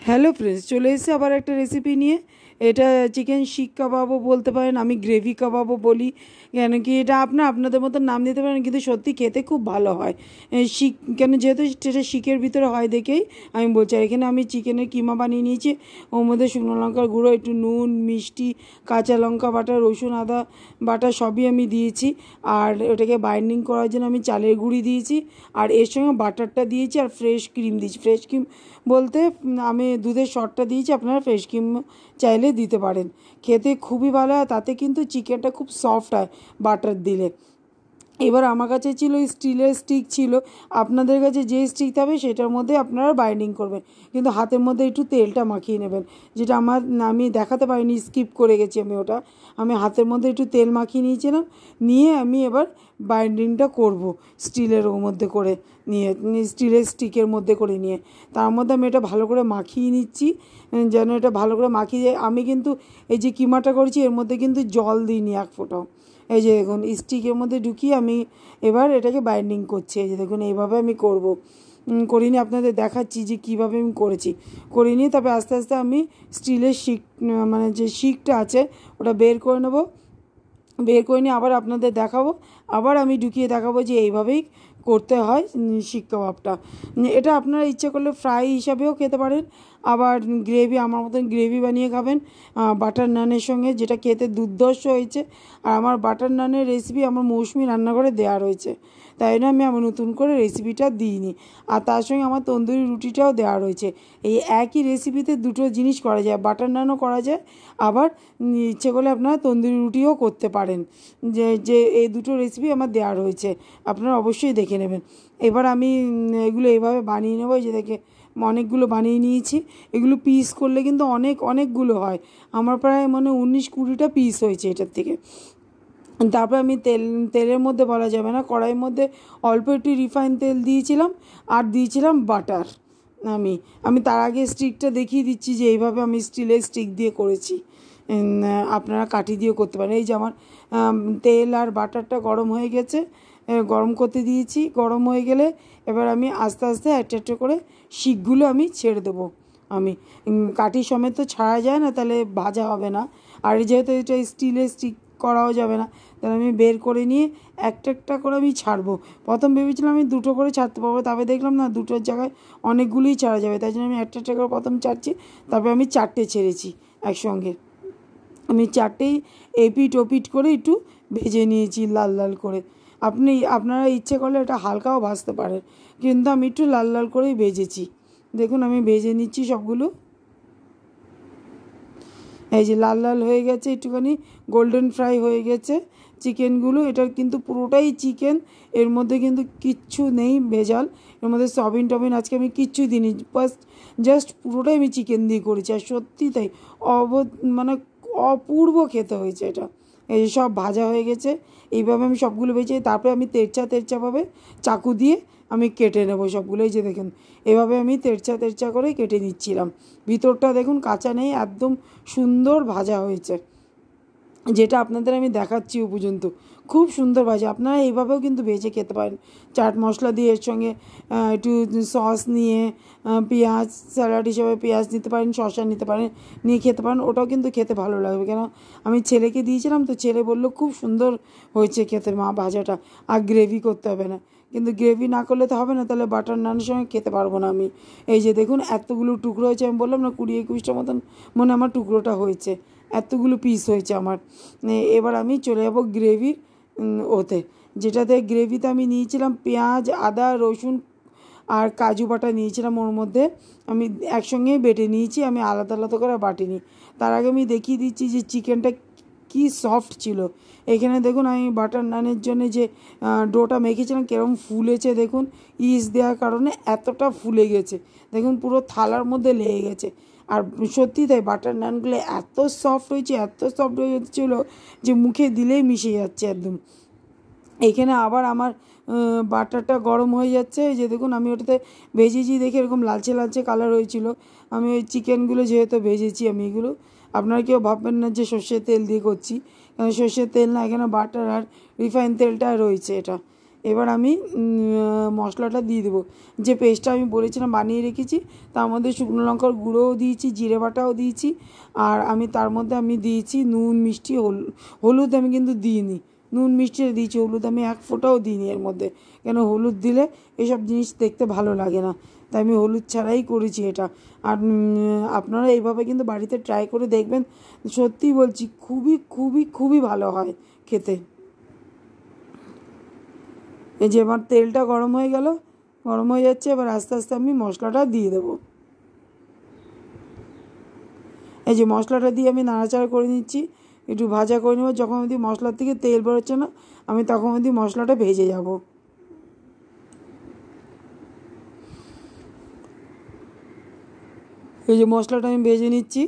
Hello friends, চলে এসেছে আবার একটা রেসিপি নিয়ে। এটা চিকেন শিক কাবাবও বলতে পারেন, আমি গ্রেভি কাবাবও বলি। কেন কি এটা আপনাদের মতো নাম দিতে পারেন, কিন্তু সত্যি খেতে খুব ভালো হয়। শিক কেন, যেহেতু সেটা শিকের ভিতরে হয় দেখেই আমি বলছি। আর এখানে আমি চিকেনের কিমা বানিয়ে নিয়েছি। ওর মধ্যে শুকনো লঙ্কার গুঁড়ো, একটু নুন, মিষ্টি, কাঁচা লঙ্কা বাটা, রসুন আদা বাটা সবই আমি দিয়েছি। আর ওটাকে বাইন্ডিং করার জন্য আমি চালের গুঁড়ি দিয়েছি, আর এর সঙ্গে বাটারটা দিয়েছি, আর ফ্রেশ ক্রিম দিয়েছি। ফ্রেশ ক্রিম বলতে আমি দুধের শটটা দিয়েছি, আপনারা ফ্রেশ ক্রিম চাইলে দিতে পারেন। খেতে খুবই ভালো হয়, তাতে কিন্তু চিকেনটা খুব সফট হয় বাটার দিলে। এবার আমার কাছে ছিল স্টিলের স্টিক ছিল, আপনাদের কাছে যে স্টিক থাকবে সেটার মধ্যে আপনারা বাইন্ডিং করবেন, কিন্তু হাতের মধ্যে একটু তেলটা মাখিয়ে নেবেন। যেটা আমি দেখাতে পারিনি, স্কিপ করে গেছি আমি ওটা। আমি হাতের মধ্যে একটু তেল মাখিয়ে নিয়েছিলাম, নিয়ে আমি এবার বাইন্ডিংটা করব স্টিলের ওর মধ্যে করে নিয়ে, স্টিলের স্টিকের মধ্যে করে নিয়ে তার মধ্যে আমি এটা ভালো করে মাখিয়ে নিচ্ছি। যেন এটা ভালো করে মাখিয়ে, আমি কিন্তু এই যে কিমাটা করেছি এর মধ্যে কিন্তু জল দিইনি এক ফোঁটাও। এই যে দেখুন, স্টিকের মধ্যে ঢুকিয়ে আমি এবার এটাকে বাইন্ডিং করছি। এই যে দেখুন, এইভাবে আমি করব, করিনি, আপনাদের দেখাচ্ছি যে কীভাবে আমি করিনি। তবে আস্তে আস্তে আমি স্টিলের শিক, মানে যে শিকটা আছে ওটা বের করে নেব। বের করে নিয়ে আবার আপনাদের দেখাবো, আবার আমি ঢুকিয়ে দেখাবো যে এইভাবেই করতে হয় শিক কাবাবটা। এটা আপনারা ইচ্ছে করলে ফ্রাই হিসাবেও খেতে পারেন, আবার গ্রেভি, আমার মতন গ্রেভি বানিয়ে খাবেন বাটার নানের সঙ্গে, যেটা খেতে দুর্ধর্ষ হয়েছে। আর আমার বাটার নানের রেসিপি আমার মৌসুমি রান্নাঘরে দেওয়া রয়েছে, তাই জন্য আমি নতুন করে রেসিপিটা দিইনি। আর তার সঙ্গে আমার তন্দুরি রুটিটাও দেওয়া রয়েছে। এই একই রেসিপিতে দুটো জিনিস করা যায়, বাটার নানও করা যায়, আবার ইচ্ছে করলে আপনারা তন্দুরি রুটিও করতে পারেন। যে এই দুটো রেসিপি আমার দেওয়া রয়েছে, আপনারা অবশ্যই দেখে নেবেন। এবার আমি এগুলো এইভাবে বানিয়ে নেবো। এই যে দেখে অনেকগুলো বানিয়ে নিয়েছি। এগুলো পিস করলে কিন্তু অনেকগুলো হয়। আমার প্রায় 19-20টা পিস হয়েছে এটার থেকে। তারপর আমি তেলের মধ্যে বলা যাবে না, কড়াইয়ের মধ্যে অল্প একটু রিফাইন তেল দিয়েছিলাম, আর দিয়েছিলাম বাটার। আমি তার আগে স্টিকটা দেখিয়ে দিচ্ছি যে এইভাবে আমি স্টিলের স্টিক দিয়ে করেছি। আপনারা কাঠি দিয়েও করতে পারেন। এই যে আমার তেল আর বাটারটা গরম হয়ে গেছে, গরম করতে দিয়েছি। গরম হয়ে গেলে এবার আমি আস্তে আস্তে একটা করে শিকগুলো আমি ছেড়ে দেবো। আমি কাঠি সমেত তো ছাড়া যায় না, তাহলে ভাজা হবে না। আর যেহেতু এটা স্টিলের স্টিক করাও যাবে না, তাহলে আমি বের করে নিয়ে একটা করে আমি ছাড়বো। প্রথম ভেবেছিলাম আমি দুটো করে ছাড়তে পারবো, তবে দেখলাম না, দুটোর জায়গায় অনেকগুলোই ছাড়া যাবে, তাই জন্য আমি একটা করে প্রথম ছাড়ছি। তারপরে আমি 4টে ছেড়েছি একসঙ্গে। আমি 4টেই এপিট ওপিট করে একটু ভেজে নিয়েছি লাল লাল করে। আপনারা ইচ্ছে করলে এটা হালকাও ভাজতে পারেন, কিন্তু আমি একটু লাল লাল করেই ভেজেছি। দেখুন আমি ভেজে নিচ্ছি সবগুলো। এই যে লাল লাল হয়ে গেছে, একটুখানি গোল্ডেন ফ্রাই হয়ে গেছে চিকেনগুলো। এটার কিন্তু পুরোটাই চিকেন, এর মধ্যে কিন্তু কিচ্ছু নেই ভেজাল। এর মধ্যে সবিন টবিন আজকে আমি কিচ্ছু দিইনি, জাস্ট পুরোটাই আমি চিকেন দিয়ে করেছি। আর সত্যি তাই মানে অপূর্ব খেতে হয়েছে এটা। এই যে সব ভাজা হয়ে গেছে, এইভাবে আমি সবগুলো ভেজে, তারপরে আমি তেরচাভাবে চাকু দিয়ে আমি কেটে নেবো সবগুলো। এই যে দেখুন, এভাবে আমি তেরচা করে কেটে নিচ্ছিলাম। ভিতরটা দেখুন কাঁচা নেই, একদম সুন্দর ভাজা হয়েছে, যেটা আপনাদের আমি দেখাচ্ছি ও পর্যন্ত। খুব সুন্দর ভাজা। আপনারা এইভাবেও কিন্তু ভেজে খেতে পারেন, চাট মশলা দিয়ে, এর সঙ্গে একটু সস নিয়ে, পেঁয়াজ স্যালাড হিসেবে পেঁয়াজ নিতে পারেন, শসা নিতে পারেন, নিয়ে খেতে পারেন। ওটাও কিন্তু খেতে ভালো লাগবে। কেন, আমি ছেলেকে দিয়েছিলাম তো, ছেলে বললো খুব সুন্দর হয়েছে খেতে মা ভাজাটা, আর গ্রেভি করতে হবে না। কিন্তু গ্রেভি না করলে তো হবে না, তাহলে বাটার নানের সঙ্গে খেতে পারবো না আমি। এই যে দেখুন এতগুলো টুকরো হয়েছে, আমি বললাম না 20-21টা মতন মনে আমার টুকরোটা হয়েছে, এতগুলো পিস হয়েছে আমার। এবার আমি চলে যাবো গ্রেভির ওতে, যেটাতে গ্রেভিতে আমি নিয়েছিলাম পেঁয়াজ, আদা, রসুন আর কাজু বাটা নিয়েছিলাম। ওর মধ্যে আমি একসঙ্গে বেটে নিয়েছি, আমি আলাদা আলাদা করে বাটিনি। তার আগে আমি দেখিয়ে দিচ্ছি যে চিকেনটা কি সফট ছিল। এখানে দেখুন আমি বাটার নানের জন্য যে ডোটা মেখেছিলাম কীরকম ফুলেছে দেখুন, ইস্ট দেওয়ার কারণে এতটা ফুলে গেছে দেখুন, পুরো থালার মধ্যে লেগে গেছে। আর সত্যি তাই, বাটার নানগুলো এত সফট হয়েছিল যে মুখে দিলেই মিশে যাচ্ছে একদম। এইখানে আবার আমার বাটারটা গরম হয়ে যাচ্ছে। এই যে দেখুন আমি ওটাতে ভেজেছি দেখে এরকম লালচে লালচে কালার হয়েছিল। আমি ওই চিকেনগুলো যেহেতু ভেজেছি আমি, এগুলো আপনারা কেউ ভাববেন না যে সর্ষের তেল দিয়ে করছি, কারণ সর্ষের তেল না, এখানে বাটার আর রিফাইন তেলটা রয়েছে এটা। এবার আমি মশলাটা দিয়ে দেবো। যে পেস্টটা আমি বলেছিলাম বানিয়ে রেখেছি, তার মধ্যে শুকনো লঙ্কার গুঁড়োও দিয়েছি, জিরে বাটাও দিয়েছি, আর আমি তার মধ্যে আমি দিয়েছি নুন, মিষ্টি, হলুদ আমি কিন্তু দিইনি, নুন মিষ্টি দিয়েছি, হলুদ আমি এক ফোঁটাও দিইনি এর মধ্যে, কেন হলুদ দিলে এসব জিনিস দেখতে ভালো লাগে না, তাই আমি হলুদ ছাড়াই করেছি এটা। আর আপনারা এইভাবে কিন্তু বাড়িতে ট্রাই করে দেখবেন, সত্যিই বলছি খুবই খুবই খুবই ভালো হয় খেতে। এই যে এবার তেলটা গরম হয়ে গেল, গরম হয়ে যাচ্ছে, এবার আস্তে আস্তে আমি মশলাটা দিয়ে দেবো। এই যে মশলাটা দিয়ে আমি নাড়াচাড়া করে নিচ্ছি, একটু ভাজা করে নেব। যখন অবধি মশলার থেকে তেল বেরোচ্ছে না, আমি তখন অবধি মশলাটা ভেজে যাব। এই যে মশলাটা আমি ভেজে নিচ্ছি,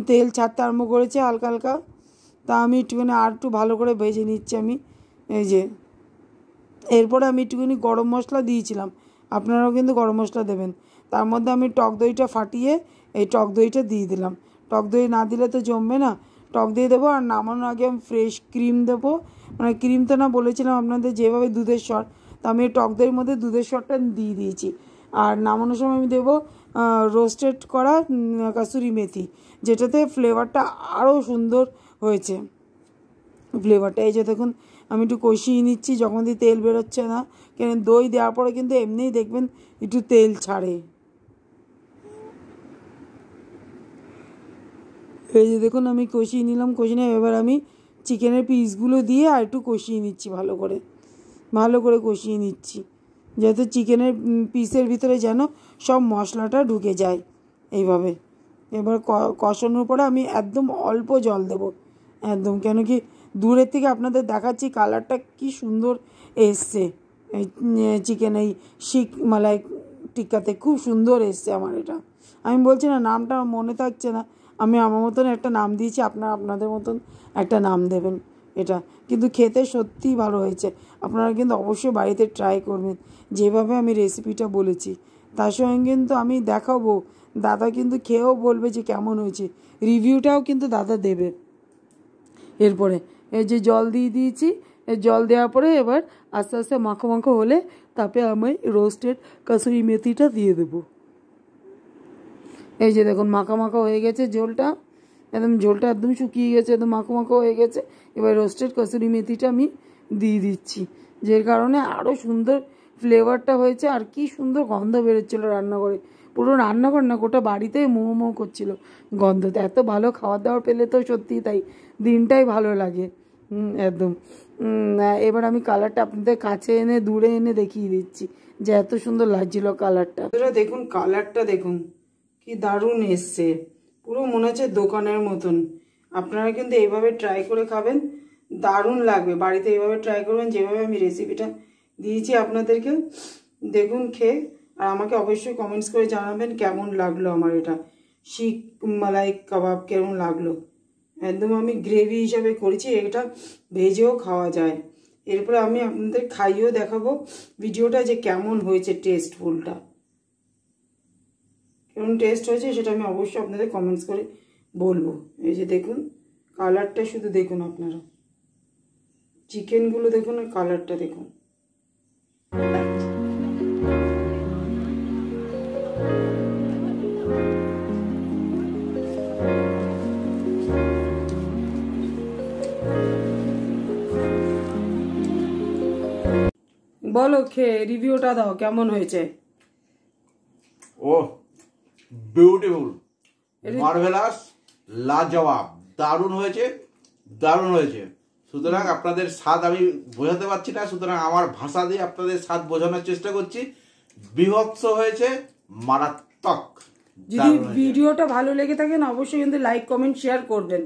তেল ছাড়তে আরম্ভ করেছে হালকা হালকা, তা আমি একটুখানি আর একটু ভালো করে ভেজে নিচ্ছি আমি। এই যে এরপরে আমি একটুখানি গরম মশলা দিয়েছিলাম, আপনারাও কিন্তু গরম মশলা দেবেন। তার মধ্যে আমি টক দইটা ফাটিয়ে এই টক দইটা দিয়ে দিলাম, টক দই না দিলে তো জমবে না, টক দই দেবো। আর নামানোর আগে আমি ফ্রেশ ক্রিম দেবো, মানে ক্রিম তো না বলেছিলাম আপনাদের যেভাবে দুধের স্বর, তো আমি টক দইয়ের মধ্যে দুধের স্বরটা দিয়ে দিয়েছি। আর নামানোর সময় আমি দেবো রোস্টেড করা কাসুরি মেথি, যেটাতে ফ্লেভারটা আরও সুন্দর হয়েছে ফ্লেভারটা। এই যে দেখুন আমি একটু কষিয়ে নিচ্ছি, যখন দিয়ে তেল বেরোচ্ছে না, কেন দই দেওয়ার পরে কিন্তু এমনিই দেখবেন একটু তেল ছাড়ে। এই যে দেখুন আমি কষিয়ে নিলাম, কষিয়ে নিয়ে এবার আমি চিকেনের পিসগুলো দিয়ে আর একটু কষিয়ে নিচ্ছি, ভালো করে কষিয়ে নিচ্ছি, যাতে চিকেনের পিসের ভিতরে যেন সব মশলাটা ঢুকে যায় এইভাবে। এবার কষানোর পরে আমি একদম অল্প জল দেবো, একদম, কেন কি দূরের থেকে আপনাদের দেখাচ্ছি কালারটা কি সুন্দর এসছে, এই চিকেন এই শিক মালাই টিক্কাতে খুব সুন্দর এসছে আমার এটা। আমি বলছি না নামটা মনে থাকছে না, আমি আমার মতন একটা নাম দিয়েছি, আপনারা আপনাদের মতন একটা নাম দেবেন এটা, কিন্তু খেতে সত্যিই ভালো হয়েছে। আপনারা কিন্তু অবশ্যই বাড়িতে ট্রাই করবেন যেভাবে আমি রেসিপিটা বলেছি। তার সঙ্গে কিন্তু আমি দেখাবো, দাদা কিন্তু খেয়েও বলবে যে কেমন হয়েছে, রিভিউটাও কিন্তু দাদা দেবে। এরপরে এই যে জল দিয়ে দিয়েছি, জল দেওয়ার পরে এবার আস্তে আস্তে মাখো মাখো হলে তারপরে আমি রোস্টেড কাসুরি মেথিটা দিয়ে দেবো। এই যে দেখুন মাখা মাখা হয়ে গেছে ঝোলটা, ঝোলটা একদম শুকিয়ে গেছে, একদম মাখো মাখো হয়ে গেছে। এবার রোস্টেড কাসুরি মেথিটা আমি দিয়ে দিচ্ছি, যে কারণে আরও সুন্দর ফ্লেভারটা হয়েছে, আর কি সুন্দর গন্ধ বেরোচ্ছিলো রান্নাঘরে, পুরো রান্নাঘর না গোটা বাড়িতেই মোমো করছিল গন্ধতে। এত ভালো খাবার দাবার পেলে তো সত্যি তাই দিনটাই ভালো লাগে একদম। এবার আমি কালারটা আপনাদের কাছে এনে দূরে এনে দেখিয়ে দিচ্ছি যে এত সুন্দর লাগছিল কালারটা। দেখুন কালারটা দেখুন কি দারুণ এসছে, পুরো মনে হচ্ছে দোকানের মতন। আপনারা কিন্তু এইভাবে ট্রাই করে খাবেন, দারুণ লাগবে। বাড়িতে এইভাবে ট্রাই করবেন যেভাবে আমি রেসিপিটা দিয়েছি আপনাদেরকে, দেখুন খেয়ে, আর আমাকে অবশ্যই কমেন্টস করে জানাবেন কেমন লাগলো আমার এটা শিক মালাই কাবাব, কেমন লাগলো। একদম আমি গ্রেভি হিসাবে করেছি, এটা ভেজেও খাওয়া যায়। এরপরে আমি আপনাদের খাইয়েও দেখাবো ভিডিওটা যে কেমন হয়েছে, টেস্টফুলটা কেমন টেস্ট হয়েছে সেটা আমি অবশ্যই আপনাদের কমেন্টস করে বলবো। এই যে দেখুন কালারটা শুধু দেখুন, আপনারা চিকেনগুলো দেখুন আর কালারটা দেখুন। বলো খেয়ে রিভিউটা দাও কেমন হয়েছে। ও বিউটিফুল, মার্ভেলাস, লাজবাব, দারুণ হয়েছে, দারুণ হয়েছে। সুতরাং আপনাদের স্বাদ আমি বোঝাতে পারছি না, সুতরাং আমার ভাষা দিয়ে আপনাদের স্বাদ বোঝানোর চেষ্টা করছি। বিভৎস হয়েছে, মারাত্মক। যদি ভিডিওটা ভালো লেগে থাকে না অবশ্যই কিন্তু লাইক কমেন্ট শেয়ার করবেন।